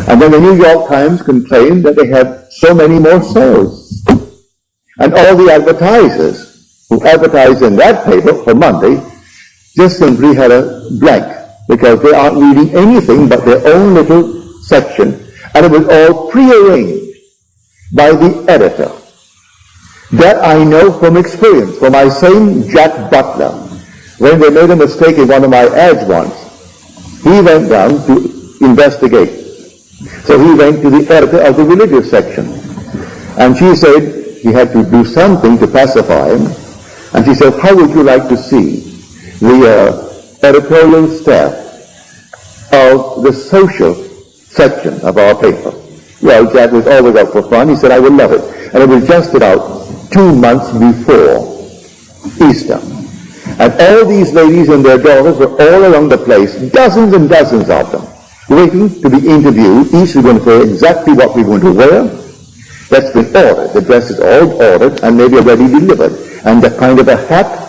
And then the New York Times complained that they had so many more sales. And all the advertisers who advertised in that paper for Monday just simply had a blank, because they aren't reading anything but their own little section. And it was all prearranged by the editor. That I know from experience, from my same Jack Butler. When they made a mistake in one of my ads once, he went down to investigate. So he went to the editor of the religious section. And she said he had to do something to pacify him. And she said, how would you like to see the editorial staff of the social section of our paper? Well, Jack was always out for fun. He said, I would love it. And it was just about 2 months before Easter. And all these ladies and their daughters were all around the place, dozens and dozens of them, waiting to be interviewed. Each is going to say exactly what we're going to wear. That's been ordered. The dress is all ordered and maybe already delivered. And the kind of a hat,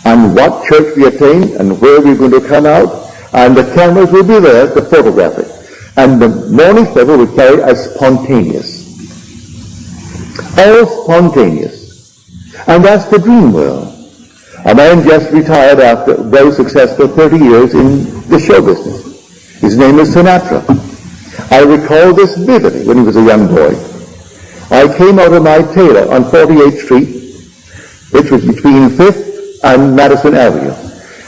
and what church we attend, and where we're going to come out. And the cameras will be there to photograph it. And the morning paper will carry as spontaneous. All spontaneous. And that's the dream world. A man just retired after very successful 30 years in the show business. His name is Sinatra. I recall this vividly when he was a young boy. I came out of my tailor on 48th Street, which was between 5th and Madison Avenue.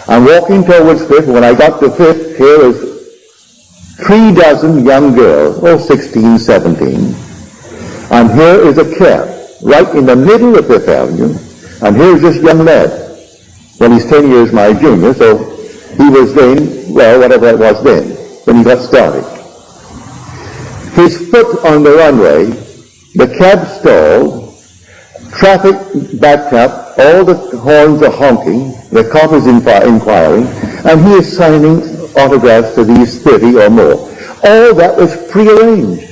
I'm walking towards 5th. When I got to 5th, here was 3 dozen young girls, 16, 17. And here is a cab right in the middle of 5th Avenue. And here's this young lad. Well, he's 10 years my junior, so he was then, well, whatever it was then, when he got started. His foot on the runway, the cab stalled, traffic backed up, all the horns are honking, the cop is inquiring, and he is signing autographs to these 30 or more. All that was prearranged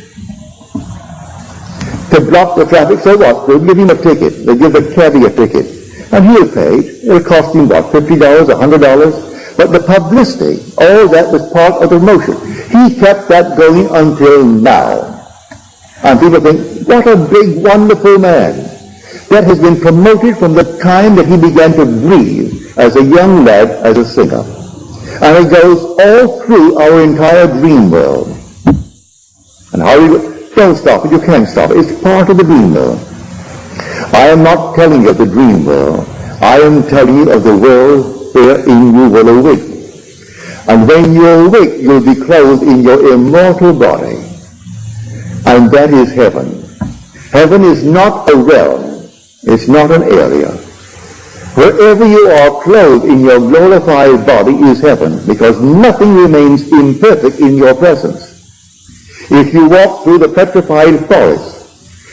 to block the traffic. So what? They'll give him a ticket. They give the cabbie a ticket. And he'll pay. It'll cost him what? $50, $100? But the publicity, all that was part of the motion. He kept that going until now. And people think, what a big, wonderful man. That has been promoted from the time that he began to breathe as a young lad, as a singer. And it goes all through our entire dream world. And how you don't stop it, you can't stop it. It's part of the dream world. I am not telling you of the dream world. I am telling you of the world wherein you will awake. And when you awake, you'll be clothed in your immortal body. And that is heaven. Heaven is not a realm. It's not an area. Wherever you are clothed in your glorified body is heaven, because nothing remains imperfect in your presence. If you walk through the petrified forest,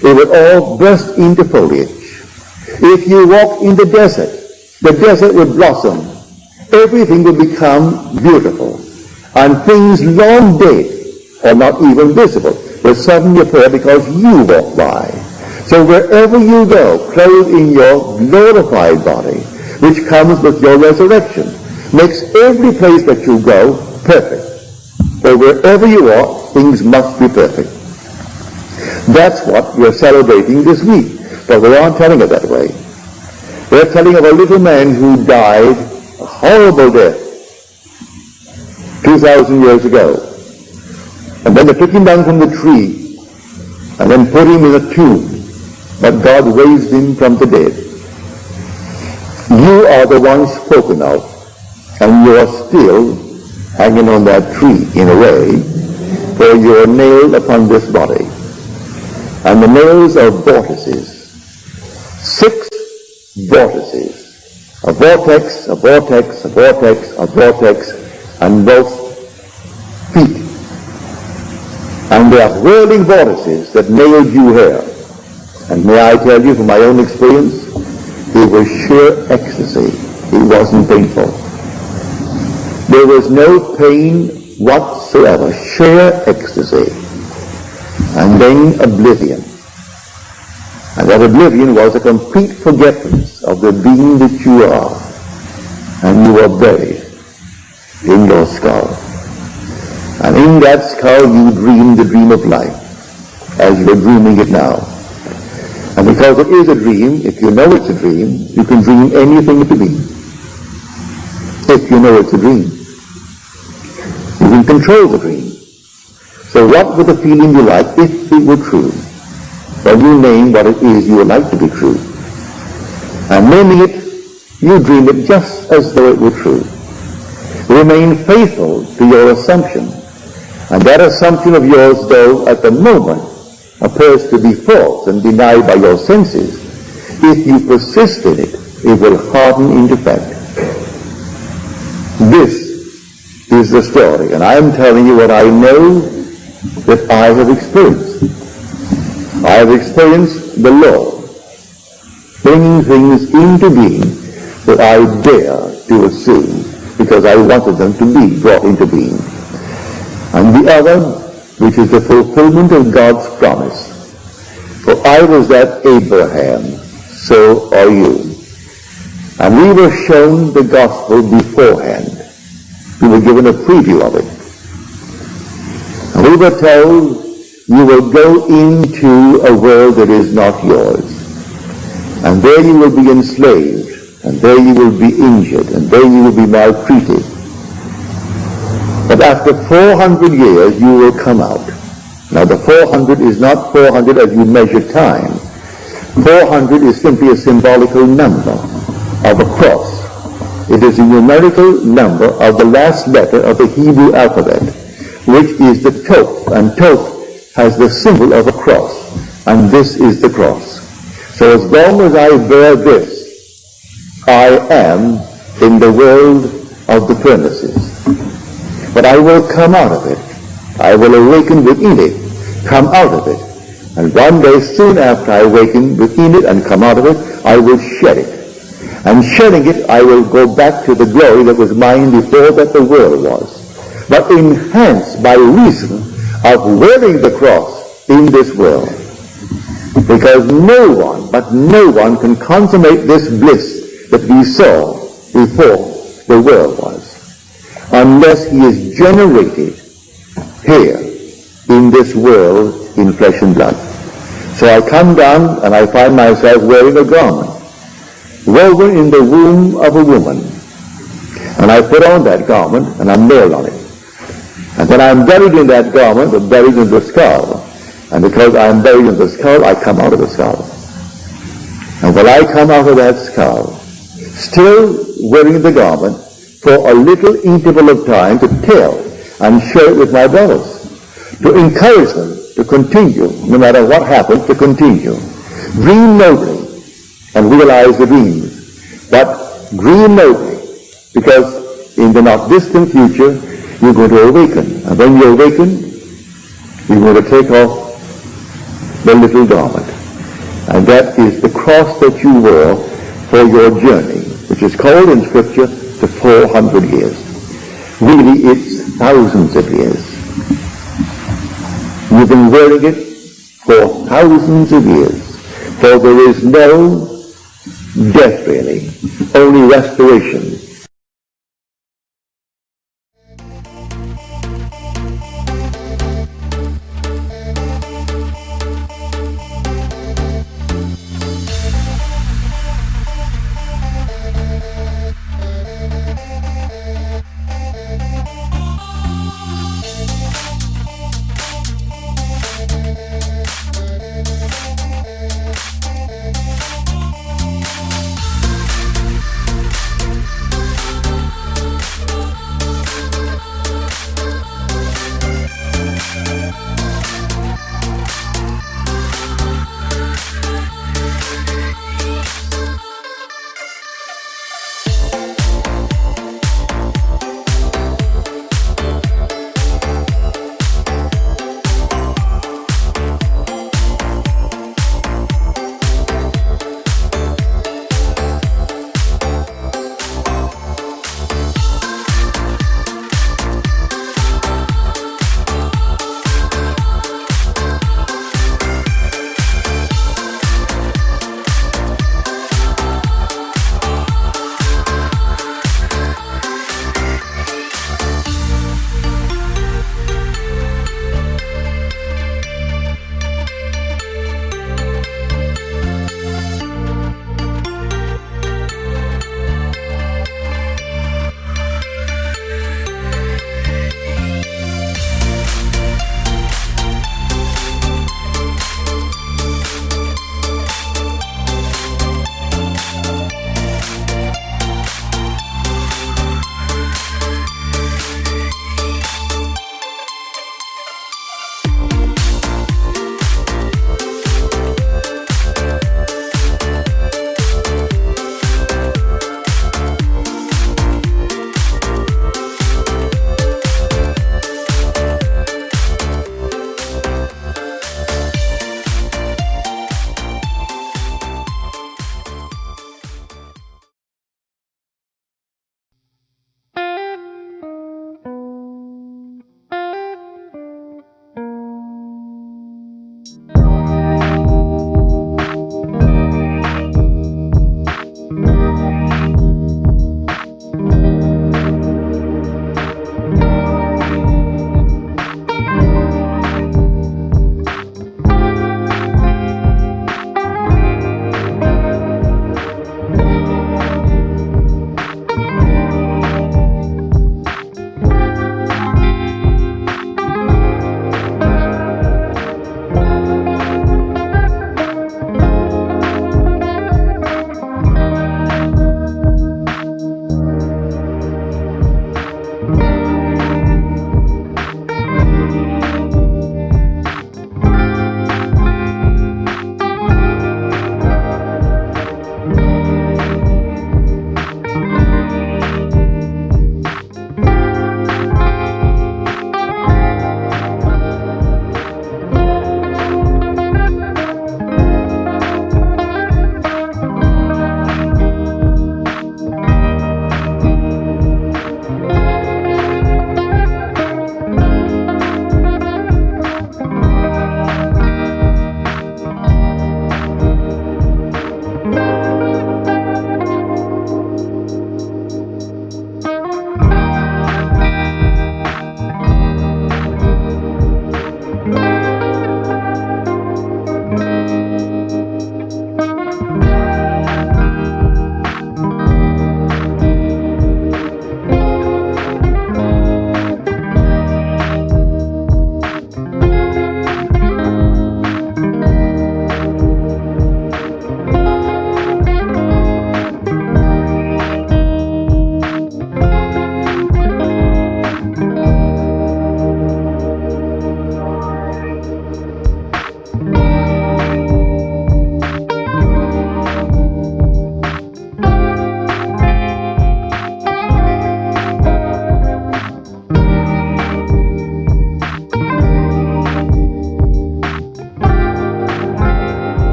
it will all burst into foliage. If you walk in the desert will blossom. Everything will become beautiful. And things long dead, or not even visible, will suddenly appear because you walk by. So wherever you go, clothed in your glorified body, which comes with your resurrection, makes every place that you go perfect. For wherever you are, things must be perfect. That's what we're celebrating this week. But we aren't telling it that way. We're telling of a little man who died a horrible death 2,000 years ago. And then they took him down from the tree and then put him in a tomb. But God raised him from the dead. You are the one spoken of, and you are still hanging on that tree in a way, for you are nailed upon this body. And the nails are vortices. 6 vortices. A vortex, a vortex, a vortex, a vortex, and both feet. And they are whirling vortices that nailed you here. And may I tell you from my own experience, it was sheer ecstasy. It wasn't painful. There was no pain whatsoever. Sheer ecstasy. And then oblivion. And that oblivion was a complete forgetfulness of the being that you are. And you are buried in your skull. And in that skull you dream the dream of life, as you are dreaming it now. And because it is a dream, if you know it's a dream, you can dream anything to be. If you know it's a dream. You can control the dream. So what would the feeling be like if it were true? Well, you name what it is you would like to be true. And naming it, you dream it just as though it were true. Remain faithful to your assumption. And that assumption of yours, though at the moment appears to be false and denied by your senses, if you persist in it, it will harden into fact. This is the story, and I am telling you what I know that I have experienced. I have experienced the Lord bringing things into being that I dare to assume because I wanted them to be brought into being. And the other, which is the fulfillment of God's promise. For I was that Abraham, so are you. And we were shown the gospel beforehand. We were given a preview of it. And we were told, you will go into a world that is not yours. And there you will be enslaved, and there you will be injured, and there you will be maltreated. But after 400 years, you will come out. Now the 400 is not 400 as you measure time. 400 is simply a symbolical number of a cross. It is a numerical number of the last letter of the Hebrew alphabet, which is the Toph. And Toph has the symbol of a cross. And this is the cross. So as long as I bear this, I am in the world of the premises. But I will come out of it. I will awaken within it, come out of it. And one day, soon after I awaken within it and come out of it, I will shed it. And shedding it, I will go back to the glory that was mine before that the world was. But enhanced by reason of wearing the cross in this world. Because no one can consummate this bliss that we saw before the world was, unless he is generated here in this world in flesh and blood. So I come down and I find myself wearing a garment woven in the womb of a woman. And I put on that garment and I'm nailed on it. And then I'm buried in that garment, but buried in the skull. And because I'm buried in the skull, I come out of the skull. And when I come out of that skull, still wearing the garment, for a little interval of time to tell and share it with my brothers, to encourage them to continue, no matter what happens, to continue. Dream nobly and realize the dreams, but dream nobly, because in the not distant future you're going to awaken, and when you awaken, you're going to take off the little garment, and that is the cross that you wore for your journey, which is called in Scripture the 400 years. Really, it's thousands of years. You've been wearing it for thousands of years, for there is no death really, only restoration.